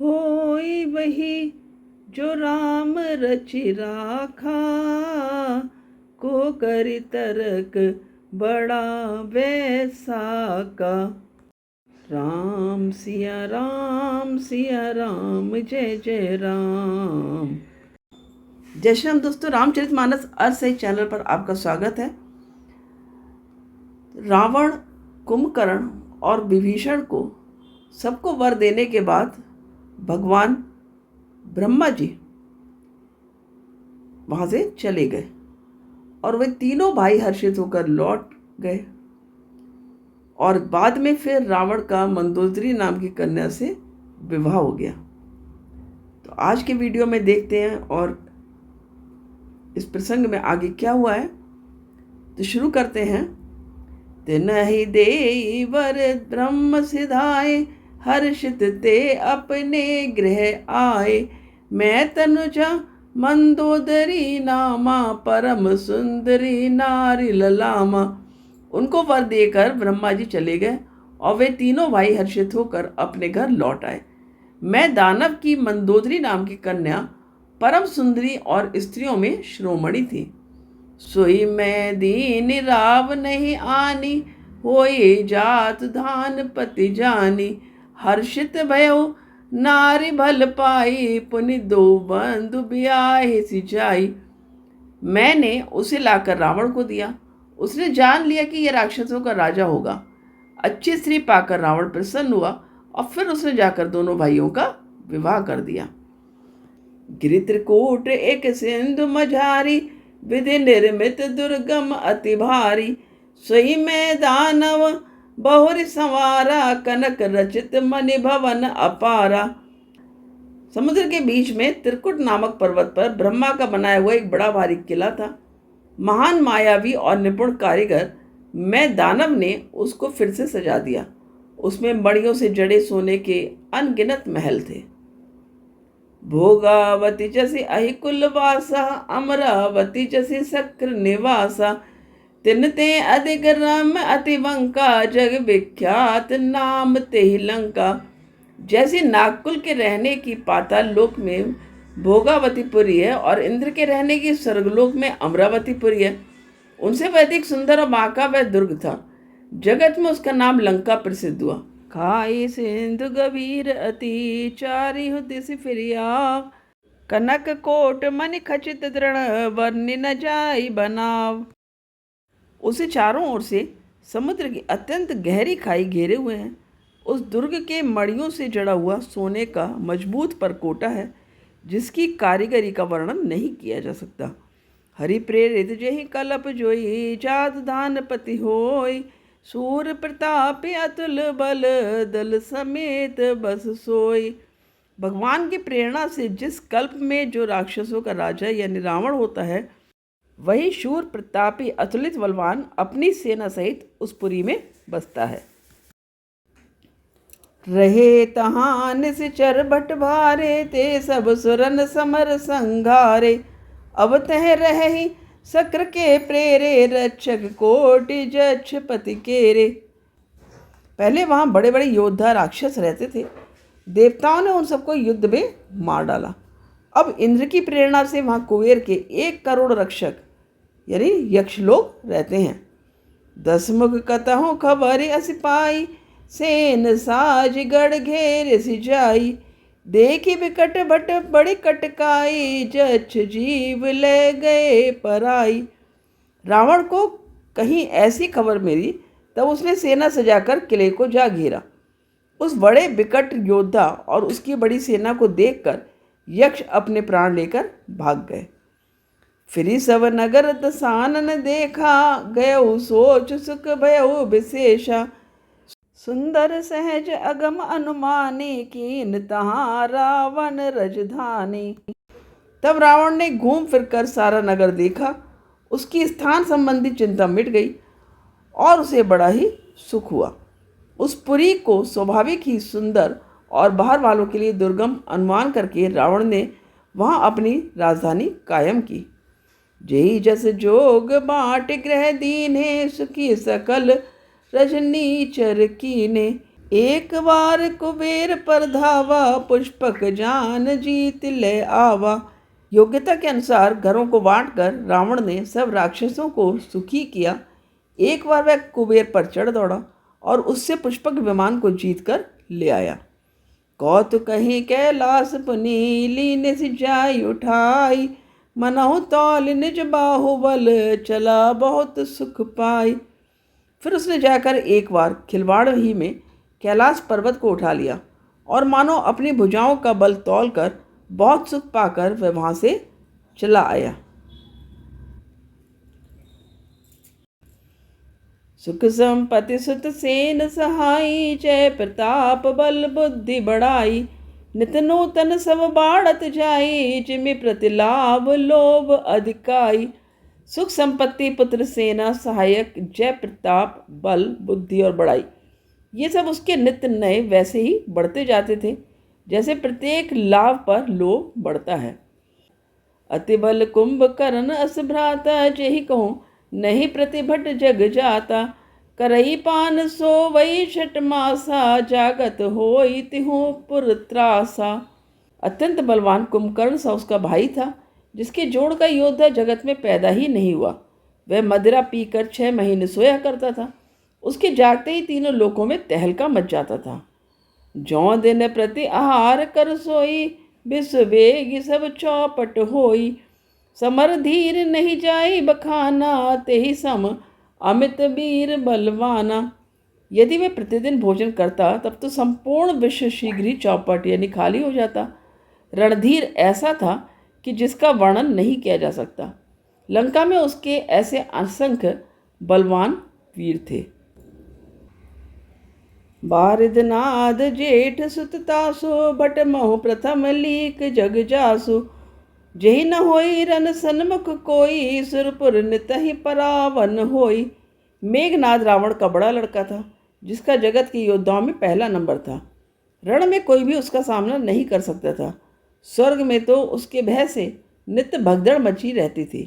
होई वही जो राम रचि राखा, को करि तरक बड़ा वैसा का। राम सिया राम, जय जय राम। जय श्री राम दोस्तों, रामचरितमानस अर्थ सही चैनल पर आपका स्वागत है। रावण, कुंभकर्ण और विभीषण को सबको वर देने के बाद भगवान ब्रह्मा जी वहां से चले गए और वे तीनों भाई हर्षित होकर लौट गए। और बाद में फिर रावण का मंदोदरी नाम की कन्या से विवाह हो गया। तो आज के वीडियो में देखते हैं और इस प्रसंग में आगे क्या हुआ है। तो शुरू करते हैं। तिनहि देई वर ब्रह्म सिधाए, हर्षित ते अपने गृह आए। मैं तनुजा मंदोदरी नामा, परम सुंदरी नारी ललामा। उनको वर देकर ब्रह्मा जी चले गए और वे तीनों भाई हर्षित होकर अपने घर लौट आए। मैं दानव की मंदोदरी नाम की कन्या परम सुंदरी और स्त्रियों में शिरोमणि थी। सोई मैं दीन राव नहीं आनी, होए जात धान पति जानी। हर्षित भयो नारी भल पाई, पुनि दो बंधु ब्याहे सिचाई। मैंने उसे लाकर रावण को दिया। उसने जान लिया कि यह राक्षसों का राजा होगा। अच्छी स्त्री पाकर रावण प्रसन्न हुआ और फिर उसने जाकर दोनों भाइयों का विवाह कर दिया। गिरि त्रिकूट एक सिंधु मझारी, विधि निर्मित दुर्गम अति भारी। सोई में दानव बहुरि संवारा, कनक रचित मणि भवन अपारा। समुद्र के बीच में त्रिकुट नामक पर्वत पर ब्रह्मा का बनाया हुआ एक बड़ा भारी किला था। महान मायावी और निपुण कारीगर मैं दानव ने उसको फिर से सजा दिया। उसमें मणियों से जड़े सोने के अनगिनत महल थे। भोगावती जैसी अहिकुल वासा, अमरावती जैसी सक्र निवासा। तिनते अधिक रम अति वंका, जग विख्यात नाम ते ही लंका। जैसे नागकुल के रहने की पाताल लोक में भोगावतीपुरी है और इंद्र के रहने की स्वर्गलोक में अमरावतीपुरी है, उनसे वह अधिक सुंदर और महाका वह दुर्ग था। जगत में उसका नाम लंका प्रसिद्ध हुआ। खाई सिंधु गभीर अति, चारि दिस फिरिया। कनक कोट मणि खचित दृढ़, वर्णि न जाई बनाव। उसे चारों ओर से समुद्र की अत्यंत गहरी खाई घेरे हुए हैं। उस दुर्ग के मणियों से जड़ा हुआ सोने का मजबूत परकोटा है, जिसकी कारीगरी का वर्णन नहीं किया जा सकता। हरि प्रेरित जेहि कलप जोई, जात धान पति होई। सूर प्रताप अतुल बल, दल समेत बस सोई। भगवान की प्रेरणा से जिस कल्प में जो राक्षसों का राजा यानी रावण होता है, वही शूर प्रतापी अतुलित बलवान अपनी सेना सहित उस पुरी में बसता है। रहे तहां निश्चर भट भारे, ते सब सुरन समर संघारे। अब तह रहे सक्र के प्रेरे, रक्षक कोटि जक्ष पति केरे। पहले वहां बड़े बड़े योद्धा राक्षस रहते थे। देवताओं ने उन सबको युद्ध में मार डाला। अब इंद्र की प्रेरणा से वहां कुबेर के 1 करोड़ रक्षक यानी यक्ष लोग रहते हैं। 10 मुख कतहु खबर असिपाई, सेन साज गढ़ घेर सिजाई। देखी बिकट भट बड़ी कटकाई, जक्ष जीव ले गए पराई। रावण को कहीं ऐसी खबर मिली, तब उसने सेना सजाकर किले को जा घेरा। उस बड़े बिकट योद्धा और उसकी बड़ी सेना को देखकर यक्ष अपने प्राण लेकर भाग गए। फिरी सब नगर दसानन देखा, गयउ सोच सुख भयउ विशेषा। सुंदर सहज अगम अनुमानी, कीन तहां रावण रजधानी। तब रावण ने घूम फिरकर सारा नगर देखा। उसकी स्थान संबंधी चिंता मिट गई और उसे बड़ा ही सुख हुआ। उस पुरी को स्वाभाविक ही सुंदर और बाहर वालों के लिए दुर्गम अनुमान करके रावण ने वहां अपनी राजधानी कायम की। जेहि जस जोग बाँट ग्रह दीन्हे, सुखी सकल रजनी चर कीने। एक बार कुबेर पर धावा, पुष्पक जान जीत ले आवा। योग्यता के अनुसार घरों को बांटकर रावण ने सब राक्षसों को सुखी किया। एक बार वह कुबेर पर चढ़ दौड़ा और उससे पुष्पक विमान को जीत कर ले आया। कौतुक कहीं कैलाश पुनी, लीन से जाई उठाई। मनहु तौल निज बाहुबल, चला बहुत सुख पाई। फिर उसने जाकर एक बार खिलवाड़ ही में कैलाश पर्वत को उठा लिया और मानो अपनी भुजाओं का बल तौलकर बहुत सुख पाकर वह वहां से चला आया। सुख संपत्ति सुत सेन सहाई, जय प्रताप बल बुद्धि बढ़ाई। नित नूतन सब बाढ़त जाई, जिमि प्रतिलाभ लोभ अधिकाई। सुख संपत्ति पुत्र सेना सहायक जय प्रताप बल बुद्धि और बड़ाई, ये सब उसके नित्य नए वैसे ही बढ़ते जाते थे जैसे प्रत्येक लाभ पर लोभ बढ़ता है। अति बल कुंभकर्ण अस भ्राता, जेहि कहूँ नहीं प्रतिभट जग जाता। करई पान सो वही छठ मासा, जागत होई तिहु पुर त्रासा। अत्यंत बलवान कुंभकर्ण सा उसका भाई था, जिसके जोड़ का योद्धा जगत में पैदा ही नहीं हुआ। वह मदिरा पीकर 6 महीने सोया करता था। उसके जागते ही तीनों लोकों में तहलका मच जाता था। जौ दिन प्रति आहार कर सोई, विश्व वेग सब चौपट होई। समर धीर नहीं जाई बखाना, तेहि सम अमित वीर बलवाना। यदि वह प्रतिदिन भोजन करता तब तो संपूर्ण विश्व शीघ्र ही चौपट यानी खाली हो जाता। रणधीर ऐसा था कि जिसका वर्णन नहीं किया जा सकता। लंका में उसके ऐसे असंख्य बलवान वीर थे। बारिदनाद जेठ सुत तासु, भट महु प्रथम लीक जग जासु। जेहि न होई रन सन्मुख कोई, सुरपुर नितहि परावन होई। मेघनाद रावण का बड़ा लड़का था, जिसका जगत के योद्धाओं में पहला नंबर था। रण में कोई भी उसका सामना नहीं कर सकता था। स्वर्ग में तो उसके भय से नित्य भगदड़ मची रहती थी।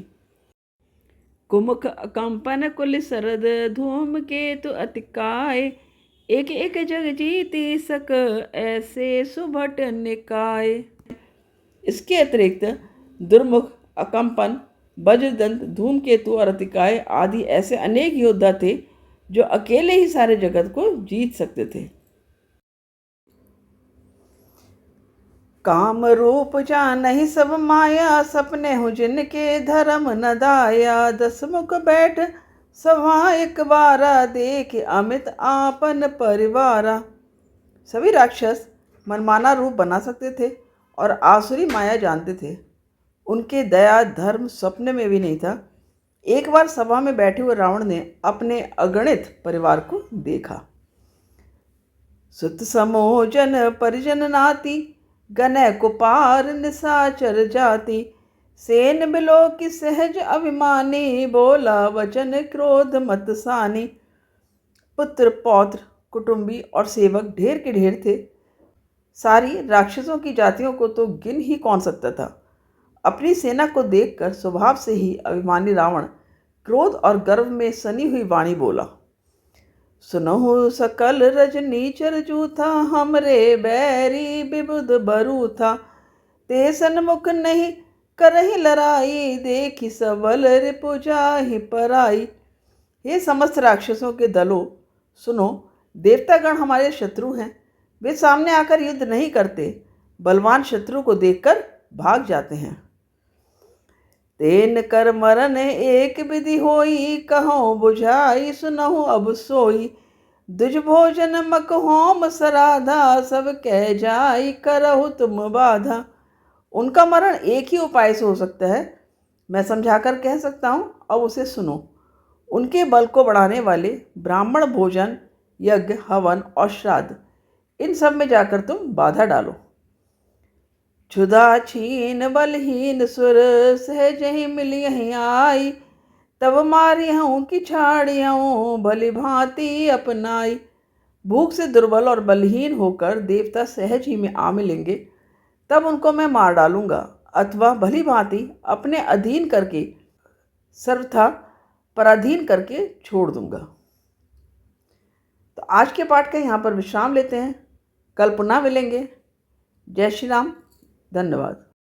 कुमुख कंपन कुल सरद, धूम केतु अतिकाय। एक एक जग जीती सक, ऐसे सुभट निकाय। इसके अतिरिक्त दुर्मुख, अकंपन, वज्रदंत, धूमकेतु और अतिकाय आदि ऐसे अनेक योद्धा थे जो अकेले ही सारे जगत को जीत सकते थे। काम रूप जानहि सब माया, सपने हो जिनके धर्म न दाया। 10 मुख बैठ सभा एक बारा, देख अमित आपन परिवारा। सभी राक्षस मनमाना रूप बना सकते थे और आसुरी माया जानते थे। उनके दया धर्म सपने में भी नहीं था। एक बार सभा में बैठे हुए रावण ने अपने अगणित परिवार को देखा। सुत समो जन परिजन नाती, गनय कुपार निशाचर जाति। सेन बिलो की सहज अभिमानी, बोला वचन क्रोध मत सानी। पुत्र पौत्र कुटुंबी और सेवक ढेर के ढेर थे। सारी राक्षसों की जातियों को तो गिन ही कौन सकता था। अपनी सेना को देखकर स्वभाव से ही अभिमानी रावण क्रोध और गर्व में सनी हुई वाणी बोला। सुनहु सकल रजनीचर जूथा, हमरे बैरी विबुध बरू था। ते सन्मुख नहीं करहि लड़ाई, देखी सबल रिपु जाहि पराई। हे समस्त राक्षसों के दलों, सुनो, देवतागण हमारे शत्रु हैं। वे सामने आकर युद्ध नहीं करते, बलवान शत्रु को देखकर भाग जाते हैं। तेन कर मरन एक विधि होई, कहो बुझाई सुनहु अब सोई। दुज भोजन मक होम सराधा, सब कह जाई करहु तुम बाधा। उनका मरण एक ही उपाय से हो सकता है, मैं समझाकर कह सकता हूँ, अब उसे सुनो। उनके बल को बढ़ाने वाले ब्राह्मण भोजन, यज्ञ, हवन और श्राद्ध, इन सब में जाकर तुम बाधा डालो। क्षुधा छीन बलहीन सुर, सहज ही मिलियहि आई। तब मारी हूँ कि छाड़ी हूँ, भली भांति अपनाई। भूख से दुर्बल और बलहीन होकर देवता सहज ही में आ मिलेंगे, तब उनको मैं मार डालूंगा, अथवा भली भांति अपने अधीन करके सर्वथा पराधीन करके छोड़ दूंगा। तो आज के पाठ का यहाँ पर विश्राम लेते हैं, कल पुनः मिलेंगे। जय श्री राम, धन्यवाद।